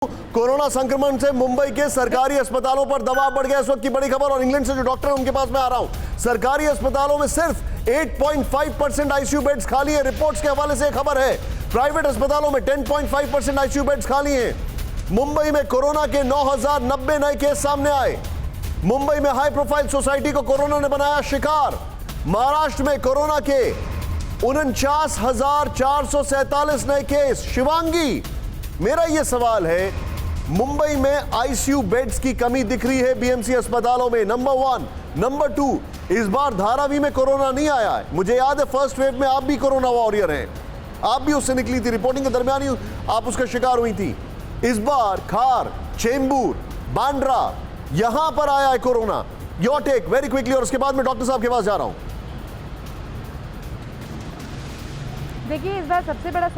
Corona संक्रमण से मुंबई के सरकारी अस्पतालों पर दबाव बढ़ गया। इस वक्त की बड़ी खबर, और इंग्लैंड से जो डॉक्टर हैं उनके पास मैं आ रहा हूं। सरकारी अस्पतालों में सिर्फ 8.5% आईसीयू बेड्स खाली हैं। रिपोर्ट्स के हवाले से खबर है, प्राइवेट अस्पतालों में 10.5% आईसीयू बेड्स खाली हैं। मुंबई में कोरोना के 9090 नए केस सामने आए। मुंबई में हाई प्रोफाइल सोसाइटी को कोरोना ने बनाया शिकार। महाराष्ट्र में कोरोना के 49,447 नए केस। शिवांगी, मेरा यह सवाल है, मुंबई में आईसीयू बेड्स की कमी दिख रही है बीएमसी अस्पतालों में, नंबर 1। नंबर 2, इस बार धारावी में कोरोना नहीं आया है। मुझे याद है फर्स्ट वेव में आप भी कोरोना वॉरियर हैं, आप भी उससे निकली थी, रिपोर्टिंग के दरमियान ही आप उसका शिकार हुई थी। इस बार खार, चेंबूर, बांद्रा, यहां पर आया है corona. Your take very quickly, और उसके बाद मैं डॉक्टर साहब के पास जा रहा हूं। देखिए, इस बार सबसे बड़ा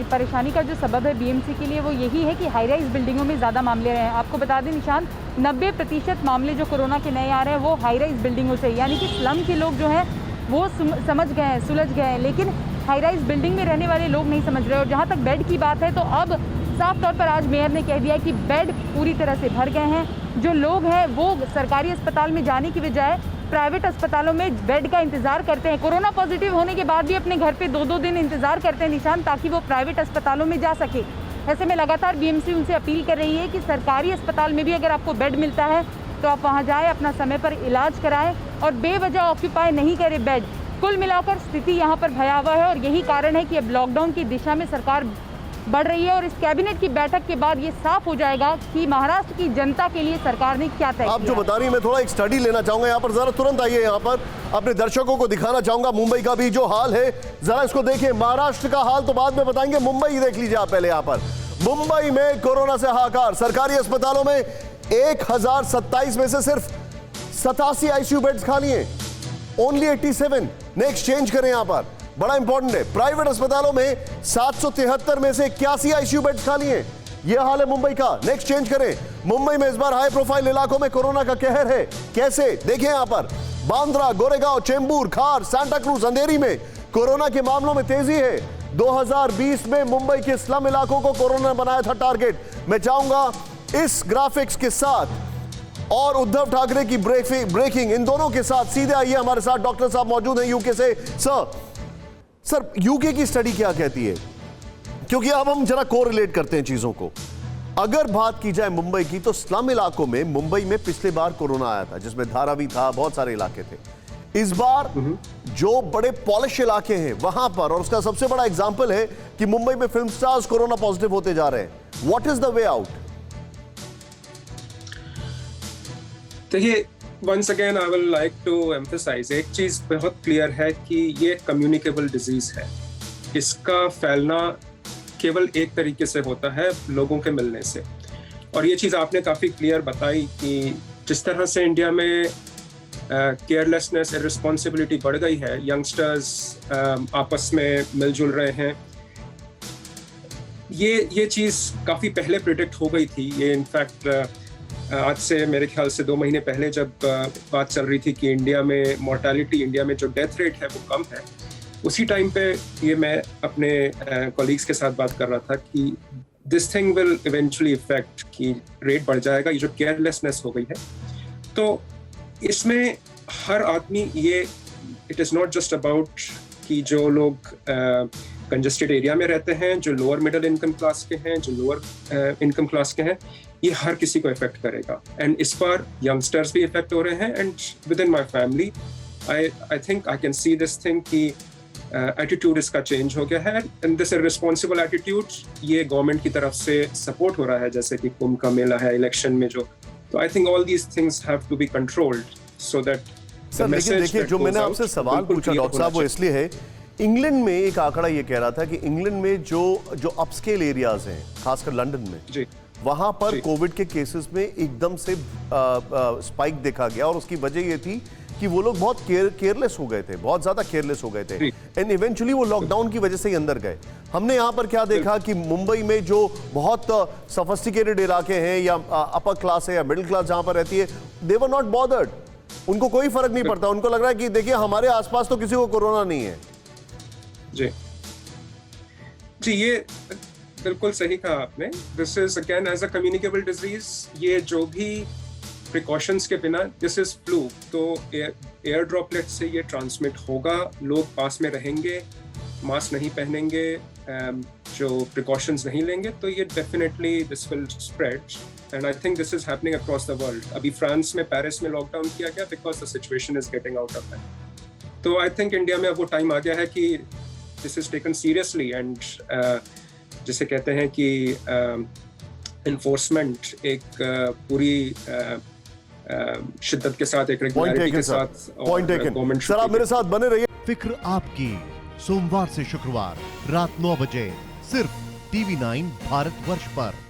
परेशानी का जो सबब है बीएमसी के लिए वो यही है कि हाई राइज बिल्डिंगों में ज़्यादा मामले रहे हैं। आपको बता दें निशान, 90% मामले जो कोरोना के नए आ रहे हैं वो हाई राइज बिल्डिंगों से, यानी कि स्लम के लोग जो हैं वो समझ गए हैं, सुलझ गए हैं, लेकिन हाई राइज बिल्डिंग में रहने वाले लोग नहीं समझ रहे। और जहाँ तक बेड की बात है तो अब साफ तौर पर आज मेयर ने कह दिया कि बेड पूरी तरह से भर गए हैं। जो लोग हैं वो सरकारी अस्पताल में जाने की बजाय प्राइवेट अस्पतालों में बेड का इंतजार करते हैं। कोरोना पॉजिटिव होने के बाद भी अपने घर पे 2-2 दिन इंतजार करते हैं निशान, ताकि वो प्राइवेट अस्पतालों में जा सके। ऐसे में लगातार बीएमसी उनसे अपील कर रही है कि सरकारी अस्पताल में भी अगर आपको बेड मिलता है तो आप वहाँ जाएँ, अपना समय पर इलाज कराएं और बेवजह ऑक्यूपाई नहीं करें बेड। कुल मिलाकर स्थिति यहाँ पर भयावह है और यही कारण है कि अब लॉकडाउन की दिशा में सरकार बढ़ रही है। और इस कैबिनेट की बैठक के बाद ये साफ हो जाएगा कि महाराष्ट्र की जनता के लिए सरकार ने क्या तय किया। आप जो बता रही हैं, मैं थोड़ा एक स्टडी लेना चाहूंगा यहाँ पर, जरा तुरंत आइए यहाँ पर, अपने दर्शकों को दिखाना चाहूंगा मुंबई का भी जो हाल है, जरा इसको देखिए। महाराष्ट्र का हाल तो बाद में बताएंगे, मुंबई देख लीजिए आप पहले। यहाँ पर मुंबई में कोरोना से हाहाकार। सरकारी अस्पतालों में 1027 में से सिर्फ 87 आईसीयू बेड्स खाली हैं, ओनली 87। नेक्स्ट चेंज करें यहाँ पर, बड़ा इंपॉर्टेंट है। प्राइवेट अस्पतालों में 773 में से 81 आईसीयू बेड्स खाली हैं। यह हाल है मुंबई का। नेक्स्ट चेंज करें। मुंबई में इस बार हाई प्रोफाइल इलाकों में कोरोना का कहर है। कैसे, देखिए यहां पर बांद्रा, गोरेगांव, चेंबूर, खार, सांता क्रूज, अंधेरी में कोरोना के मामलों में तेजी है। 2020 में मुंबई के स्लम इलाकों को कोरोना ने बनाया था टारगेट। मैं चाहूंगा इस ग्राफिक्स के साथ और उद्धव ठाकरे की ब्रेकिंग, इन दोनों के साथ सीधे आइए। हमारे साथ डॉक्टर साहब मौजूद हैं यूके से। सर, यूके की स्टडी क्या कहती है, क्योंकि अब हम जरा कोरिलेट करते हैं चीजों को। अगर बात की जाए मुंबई की, तो स्लम इलाकों में मुंबई में पिछले बार कोरोना आया था, जिसमें धारावी था, बहुत सारे इलाके थे। इस बार जो बड़े पॉलिश इलाके हैं वहां पर, और उसका सबसे बड़ा एग्जांपल है कि मुंबई में फिल्म स्टार्स कोरोना पॉजिटिव होते जा रहे हैं। What is the way out? देखिए, once again I will like to emphasize, एक चीज बहुत क्लियर है कि ये कम्युनिकेबल डिजीज है। इसका फैलना केवल एक तरीके से होता है, लोगों के मिलने से। और ये चीज आपने काफी क्लियर बताई कि जिस तरह से इंडिया में केयरलेसनेस, इररिस्पॉन्सिबिलिटी बढ़ गई है, यंगस्टर्स आपस में मिलजुल रहे हैं, ये चीज काफी पहले प्रिडिक्ट हो गई थी। ये इनफैक्ट आज से मेरे ख्याल से 2 महीने पहले जब बात चल रही थी कि इंडिया में मोर्टेलिटी, इंडिया में जो डेथ रेट है वो कम है, उसी टाइम पे ये मैं अपने कॉलीग्स के साथ बात कर रहा था कि this thing will eventually effect, कि रेट बढ़ जाएगा, ये जो केयरलेसनेस हो गई है। तो इसमें हर आदमी, ये it is not just about कि जो लोग कंजेस्टेड एरिया में रहते हैं, जो लोअर मिडिल इनकम क्लास के हैं, जो लोअर इनकम क्लास के हैं, ये हर किसी को इफेक्ट करेगा। एंड इस बार यंगस्टर्स भी इफेक्ट हो रहे हैं। And with in my family I think I can see this thing कि एटीट्यूड इसका चेंज हो गया है। एंड दिस इररिस्पॉन्सिबल एटीट्यूड ये गवर्नमेंट की तरफ से सपोर्ट हो रहा है, जैसे कि कुंभ का मेला है, इलेक्शन में जो। तो I think all these things have to be controlled so that. Sir लेकिन देखिए, जो मैंने आपसे सवाल पूछा डॉक्टर साहब, वो इसलिए है, इंग्लैंड में एक आंकड़ा ये कह रहा था कि इंग्लैंड में जो अपस्केल एरियाज हैं, खासकर लंदन में, जी, वहां पर कोविड के केसेस में एकदम से स्पाइक देखा गया। और उसकी वजह ये थी कि वो लोग बहुत केयरलेस हो गए थे, बहुत ज्यादा केयरलेस हो गए थे, एंड इवेंचुअली वो लॉकडाउन की वजह से ही अंदर गए। हमने यहाँ पर क्या देखा कि मुंबई में जो बहुत सोफिस्टिकेटेड इलाके हैं, या अपर क्लास है या मिडिल क्लास जहां पर रहती है, दे वर नॉट बॉदर्ड। उनको कोई फर्क नहीं पड़ता, उनको लग रहा है कि देखिए हमारे आसपास तो किसी को कोरोना नहीं है। जी, ये बिल्कुल सही कहा आपने। This is again as a communicable disease, ये जो भी प्रिकॉशंस के बिना, दिस इज फ्लू, तो एयर ड्रॉपलेट से ये ट्रांसमिट होगा, लोग पास में रहेंगे, मास्क नहीं पहनेंगे, जो प्रिकॉशंस नहीं लेंगे, तो ये definitely this will spread and I think this is happening across the world. अभी फ्रांस में, पेरिस में लॉकडाउन किया गया because the situation is getting out of hand. तो आई थिंक इंडिया में अब वो टाइम आ गया है कि this is taken seriously and जिसे कहते हैं कि इन्फोर्समेंट एक पूरी शिद्दत के साथ, एक रेगुलरिटी के साथ पॉइंट टेकन। गवर्नमेंट सर आप मेरे साथ बने रहिए। फिक्र आपकी, सोमवार से शुक्रवार रात 9 बजे सिर्फ TV9 भारतवर्ष पर।